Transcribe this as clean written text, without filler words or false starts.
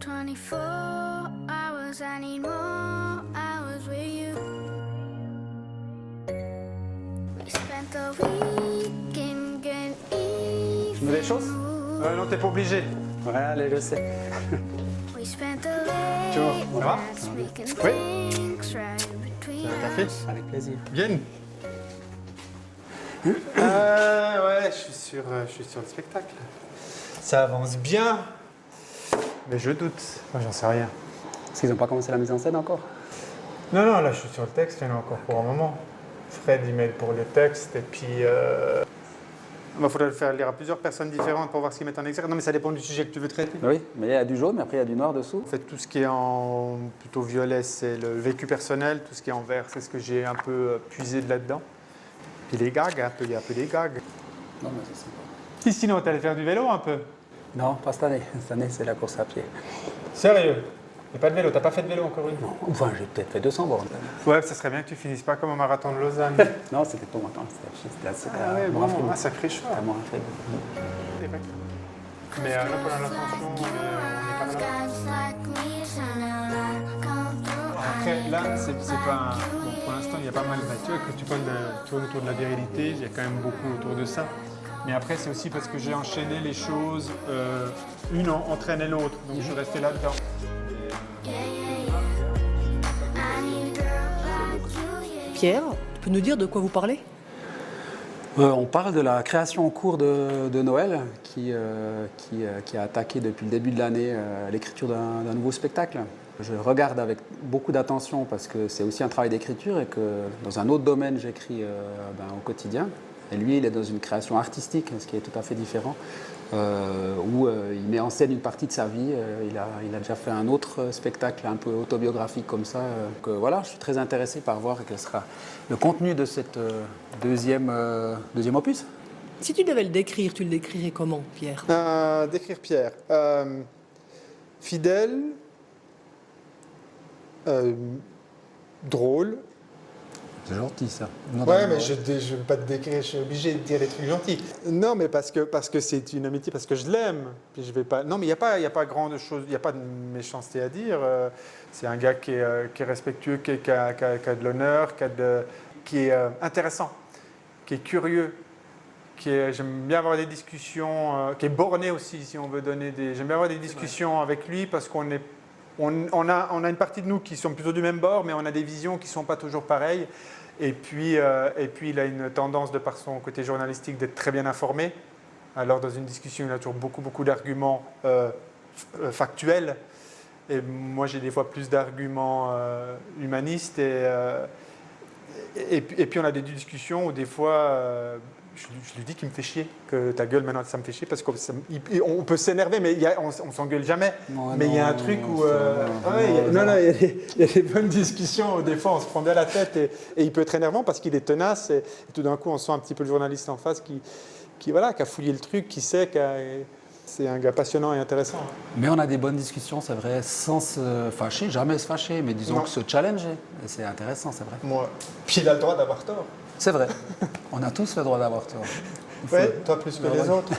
24 hours, I need more hours with you. We spent the weekend getting Tu veux des choses? Non, t'es pas obligé. Ouais, allez, je sais. We spent the Tu vois, late ça va? nights making Oui. things right between Un café? us. Avec plaisir. Bien. Ouais, je suis sur le spectacle. Ça avance bien. Mais je doute. Moi, j'en sais rien. Parce qu'ils n'ont pas commencé la mise en scène encore? Non, là, je suis sur le texte. Il y en a encore pour un moment. Fred, il m'aide pour le texte. Et puis... Il faudrait le faire lire à plusieurs personnes différentes pour voir ce qu'ils mettent en exergue. Non, mais ça dépend du sujet que tu veux traiter. Oui, mais il y a du jaune, mais après il y a du noir dessous. En fait, tout ce qui est en plutôt violet, c'est le vécu personnel. Tout ce qui est en vert, c'est ce que j'ai un peu puisé de là-dedans. Puis les gags, il y a un peu des gags. Non, mais c'est sympa. Si, sinon, t'allais faire du vélo un peu. Non, pas cette année. Cette année, c'est la course à pied. Sérieux? Il n'y a pas de vélo, t'as pas fait de vélo encore une? Non, enfin, j'ai peut-être fait 200 bornes. Ouais, ça serait bien que tu finisses pas comme au marathon de Lausanne. Non, c'était pour moi. C'était assez. Ah ouais, bon, sacré choix. À moi, fait. Mais là, pour l'intention, on n'est pas là. Guys like me sounding like come through. Après, là, c'est pas un... Bon, pour l'instant, il y a pas mal... Tu vois, que tu parles tournes autour de la virilité, il y a quand même beaucoup autour de ça. Mais après, c'est aussi parce que j'ai enchaîné les choses, une entraînait l'autre, donc je suis resté là-dedans. Pierre, tu peux nous dire de quoi vous parlez? On parle de la création en cours de Noël qui a attaqué depuis le début de l'année l'écriture d'un nouveau spectacle. Je regarde avec beaucoup d'attention parce que c'est aussi un travail d'écriture et que dans un autre domaine j'écris au quotidien. Et lui, il est dans une création artistique, ce qui est tout à fait différent, où il met en scène une partie de sa vie. Il a déjà fait un autre spectacle un peu autobiographique comme ça. Voilà, je suis très intéressé par voir quel sera le contenu de cette deuxième opus. Si tu devais le décrire, tu le décrirais comment, Pierre? Décrire Pierre. Fidèle, drôle. C'est gentil ça. Ouais, mais je ne veux pas te décrire, je suis obligé de dire des trucs gentils. Non, mais parce que c'est une amitié, parce que je l'aime. Puis je vais pas. Non, mais il y a pas grande chose, il y a pas de méchanceté à dire. C'est un gars qui est respectueux, qui a de l'honneur, qui est intéressant, qui est curieux, j'aime bien avoir des discussions, qui est borné aussi, si on veut donner des. J'aime bien avoir des discussions avec lui parce qu'on a une partie de nous qui sont plutôt du même bord, mais on a des visions qui ne sont pas toujours pareilles. Et puis, il a une tendance, de par son côté journalistique, d'être très bien informé. Alors, dans une discussion, il a toujours beaucoup d'arguments factuels. Et moi, j'ai des fois plus d'arguments humanistes. Et puis, on a des discussions où, des fois, je lui dis qu'il me fait chier, que ta gueule, maintenant, ça me fait chier, parce qu'on peut s'énerver, mais on ne s'engueule jamais. Mais il y a un truc où... il y a des bonnes discussions où, des fois, on se prend bien la tête, et il peut être énervant parce qu'il est tenace, et tout d'un coup, on sent un petit peu le journaliste en face qui a fouillé le truc, qui sait c'est un gars passionnant et intéressant. Mais on a des bonnes discussions, c'est vrai, sans se fâcher, jamais se fâcher, mais disons que se challenger. Et c'est intéressant, c'est vrai. Moi. Puis il a le droit d'avoir tort. C'est vrai. On a tous le droit d'avoir tort. Ouais, toi plus que les autres.